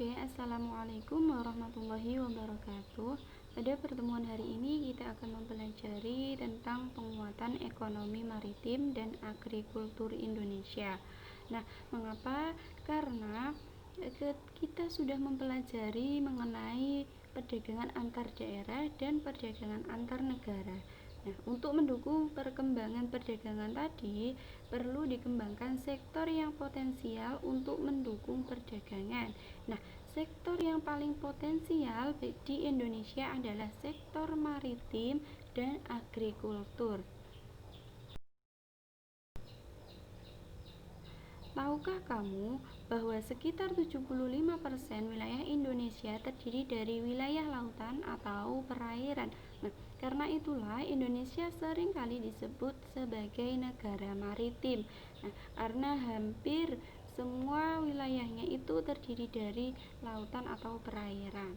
Oke, assalamualaikum warahmatullahi wabarakatuh. Pada pertemuan hari ini kita akan mempelajari tentang penguatan ekonomi maritim dan agrikultur Indonesia. Nah, mengapa? Karena kita sudah mempelajari mengenai perdagangan antar daerah dan perdagangan antar negara. Nah, untuk mendukung perkembangan perdagangan tadi, perlu dikembangkan sektor yang potensial untuk mendukung perdagangan. Nah, sektor yang paling potensial di Indonesia adalah sektor maritim dan agrikultur. Tahukah kamu bahwa sekitar 75% wilayah Indonesia terdiri dari wilayah lautan atau perairan? Nah, karena itulah Indonesia seringkali disebut sebagai negara maritim. Nah, karena hampir semua wilayahnya itu terdiri dari lautan atau perairan.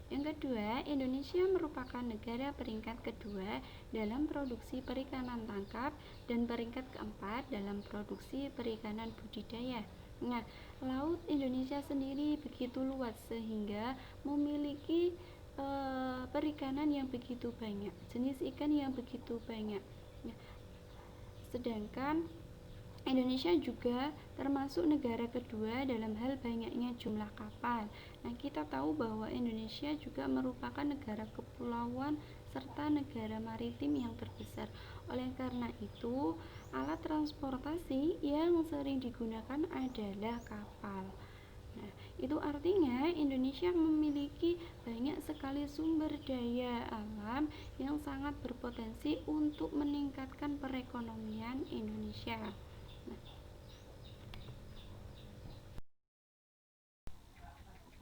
Yang kedua, Indonesia merupakan negara peringkat kedua dalam produksi perikanan tangkap dan peringkat keempat dalam produksi perikanan budidaya. Nah, laut Indonesia sendiri begitu luas sehingga memiliki perikanan yang begitu banyak, jenis ikan yang begitu banyak. Nah, sedangkan Indonesia juga termasuk negara kedua dalam hal banyaknya jumlah kapal. Nah, kita tahu bahwa Indonesia juga merupakan negara kepulauan serta negara maritim yang terbesar. Oleh karena itu, alat transportasi yang sering digunakan adalah kapal. Nah, itu artinya Indonesia memiliki banyak sekali sumber daya alam yang sangat berpotensi untuk meningkatkan perekonomian Indonesia.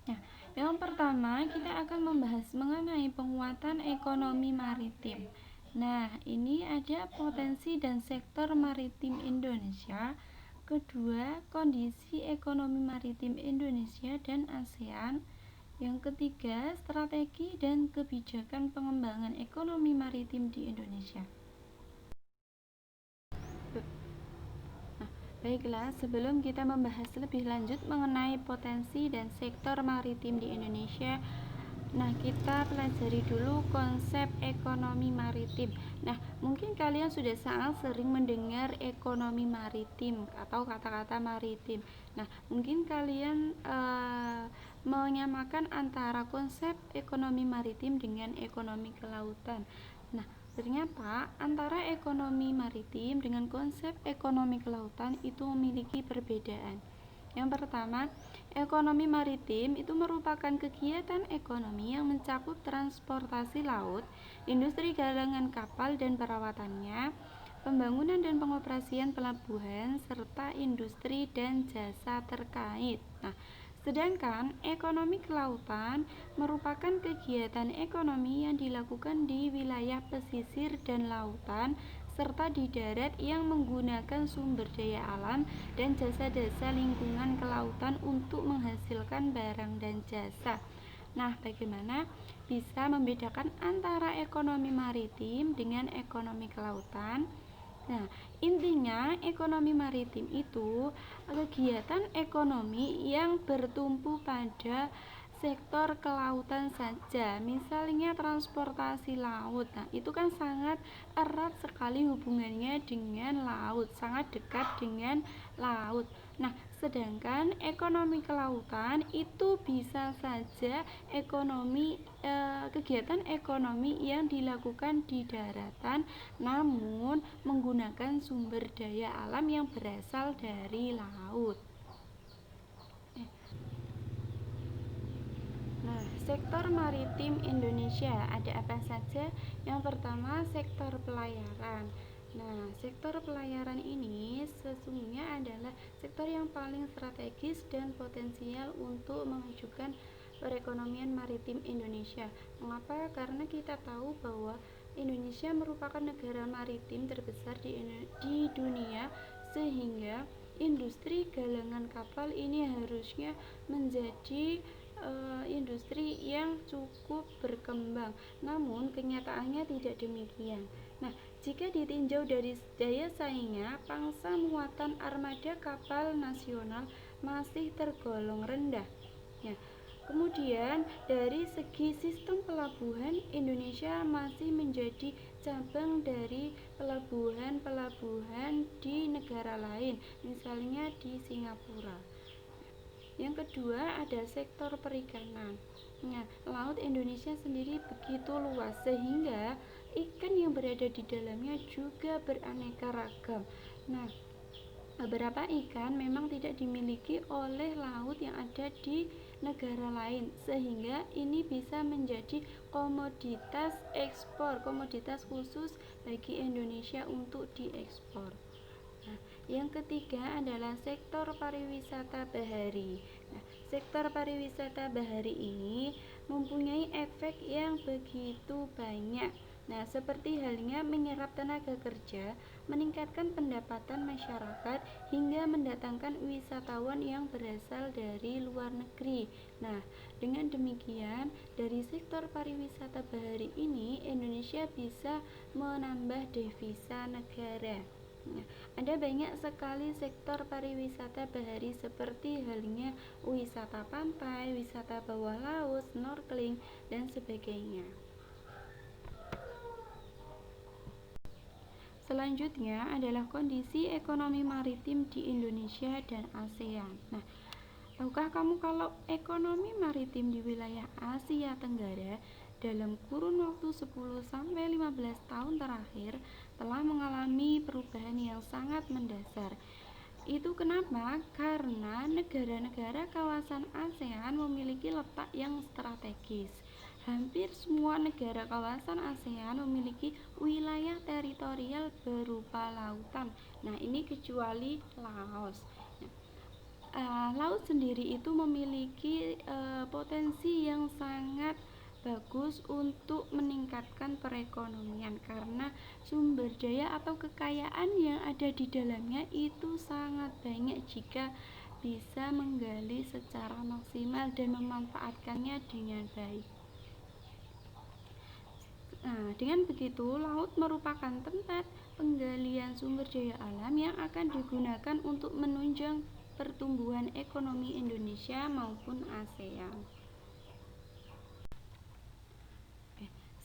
Nah, yang pertama kita akan membahas mengenai penguatan ekonomi maritim. Nah, ini ada potensi dan sektor maritim Indonesia. Kedua, kondisi ekonomi maritim Indonesia dan ASEAN. Yang ketiga, strategi dan kebijakan pengembangan ekonomi maritim di Indonesia. Baiklah, sebelum kita membahas lebih lanjut mengenai potensi dan sektor maritim di Indonesia, nah kita pelajari dulu konsep ekonomi maritim. Nah, mungkin kalian sudah sangat sering mendengar ekonomi maritim atau kata-kata maritim. Nah, mungkin kalian menyamakan antara konsep ekonomi maritim dengan ekonomi kelautan. Nah, ternyata antara ekonomi maritim dengan konsep ekonomi kelautan itu memiliki perbedaan. Yang pertama, ekonomi maritim itu merupakan kegiatan ekonomi yang mencakup transportasi laut, industri galangan kapal dan perawatannya, pembangunan dan pengoperasian pelabuhan, serta industri dan jasa terkait. Nah, sedangkan ekonomi kelautan merupakan kegiatan ekonomi yang dilakukan di wilayah pesisir dan lautan serta di darat yang menggunakan sumber daya alam dan jasa-jasa lingkungan kelautan untuk menghasilkan barang dan jasa. Nah, bagaimana bisa membedakan antara ekonomi maritim dengan ekonomi kelautan? Nah, intinya ekonomi maritim itu kegiatan ekonomi yang bertumpu pada sektor kelautan saja. Misalnya transportasi laut. Nah, itu kan sangat erat sekali hubungannya dengan laut, sangat dekat dengan laut. Nah, sedangkan ekonomi kelautan itu bisa saja kegiatan ekonomi yang dilakukan di daratan namun menggunakan sumber daya alam yang berasal dari laut. Nah, sektor maritim Indonesia ada apa saja? Yang pertama, sektor pelayaran. Nah, sektor pelayaran ini sesungguhnya adalah sektor yang paling strategis dan potensial untuk memajukan perekonomian maritim Indonesia. Mengapa? Karena kita tahu bahwa Indonesia merupakan negara maritim terbesar di dunia, sehingga industri galangan kapal ini harusnya menjadi industri yang cukup berkembang. Namun kenyataannya tidak demikian. Nah, jika ditinjau dari daya saingnya, pangsa muatan armada kapal nasional masih tergolong rendah. Ya, kemudian dari segi sistem pelabuhan, Indonesia masih menjadi cabang dari pelabuhan-pelabuhan di negara lain, misalnya di Singapura. Yang kedua ada sektor perikanan. Nah, laut Indonesia sendiri begitu luas sehingga ikan yang berada di dalamnya juga beraneka ragam. Nah, beberapa ikan memang tidak dimiliki oleh laut yang ada di negara lain, sehingga ini bisa menjadi komoditas ekspor, komoditas khusus bagi Indonesia untuk diekspor. Nah, yang ketiga adalah sektor pariwisata bahari. Nah, sektor pariwisata bahari ini mempunyai efek yang begitu banyak. Nah, seperti halnya menyerap tenaga kerja, meningkatkan pendapatan masyarakat, hingga mendatangkan wisatawan yang berasal dari luar negeri. Nah, dengan demikian, dari sektor pariwisata bahari ini, Indonesia bisa menambah devisa negara. Nah, ada banyak sekali sektor pariwisata bahari seperti halnya wisata pantai, wisata bawah laut, snorkeling, dan sebagainya. Selanjutnya adalah kondisi ekonomi maritim di Indonesia dan ASEAN. Nah, tahukah kamu kalau ekonomi maritim di wilayah Asia Tenggara dalam kurun waktu 10 sampai 15 tahun terakhir telah mengalami perubahan yang sangat mendasar. Itu kenapa? Karena negara-negara kawasan ASEAN memiliki letak yang strategis. Hampir semua negara kawasan ASEAN memiliki wilayah teritorial berupa lautan. Nah, ini kecuali Laos. Laut sendiri itu memiliki potensi yang sangat bagus untuk meningkatkan perekonomian karena sumber daya atau kekayaan yang ada di dalamnya itu sangat banyak jika bisa menggali secara maksimal dan memanfaatkannya dengan baik. Nah, dengan begitu, laut merupakan tempat penggalian sumber daya alam yang akan digunakan untuk menunjang pertumbuhan ekonomi Indonesia maupun ASEAN.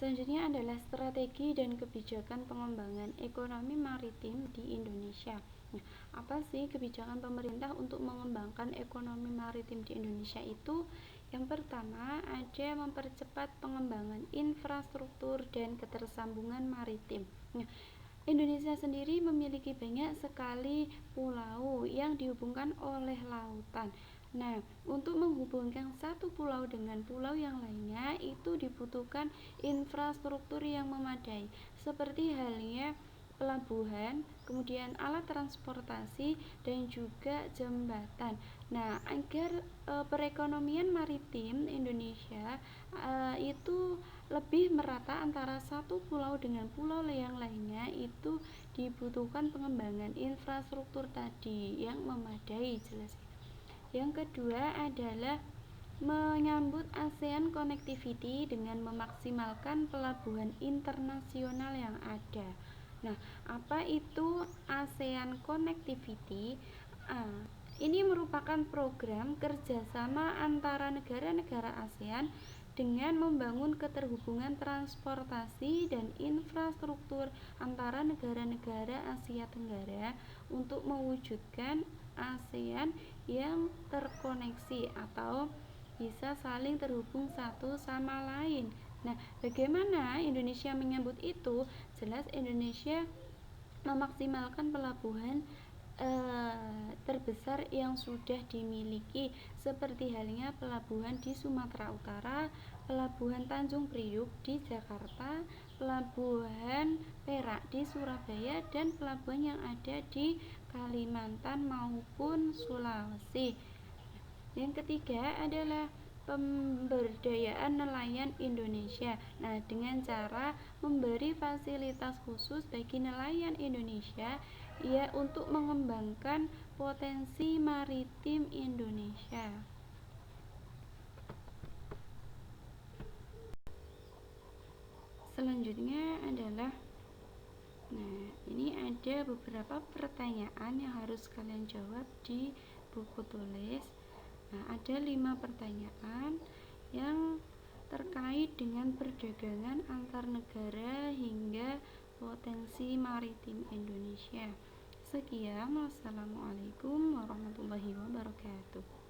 Selanjutnya adalah strategi dan kebijakan pengembangan ekonomi maritim di Indonesia. Nah, apa sih kebijakan pemerintah untuk mengembangkan ekonomi maritim di Indonesia itu? Yang pertama, ada mempercepat pengembangan infrastruktur dan ketersambungan maritim. Nah, Indonesia sendiri memiliki banyak sekali pulau yang dihubungkan oleh lautan. Nah, untuk menghubungkan satu pulau dengan pulau yang lainnya itu dibutuhkan infrastruktur yang memadai, seperti halnya pelabuhan, kemudian alat transportasi dan juga jembatan. Nah, agar perekonomian maritim Indonesia itu lebih merata antara satu pulau dengan pulau yang lainnya itu dibutuhkan pengembangan infrastruktur tadi yang memadai jelas. Yang kedua adalah menyambut ASEAN Connectivity dengan memaksimalkan pelabuhan internasional yang ada. Nah, apa itu ASEAN Connectivity? Ini merupakan program kerjasama antara negara-negara ASEAN dengan membangun keterhubungan transportasi dan infrastruktur antara negara-negara Asia Tenggara untuk mewujudkan ASEAN yang terkoneksi atau bisa saling terhubung satu sama lain. Nah, bagaimana Indonesia menyambut itu? Jelas Indonesia memaksimalkan pelabuhan terbesar yang sudah dimiliki seperti halnya pelabuhan di Sumatera Utara, pelabuhan Tanjung Priuk di Jakarta, pelabuhan Perak di Surabaya, dan pelabuhan yang ada di Kalimantan maupun Sulawesi. Yang ketiga adalah pemberdayaan nelayan Indonesia. Nah, dengan cara memberi fasilitas khusus bagi nelayan Indonesia ya untuk mengembangkan potensi maritim Indonesia. Selanjutnya adalah ini ada beberapa pertanyaan yang harus kalian jawab di buku tulis. Nah, ada 5 pertanyaan yang terkait dengan perdagangan antar negara hingga potensi maritim Indonesia. Sekian, wassalamualaikum warahmatullahi wabarakatuh.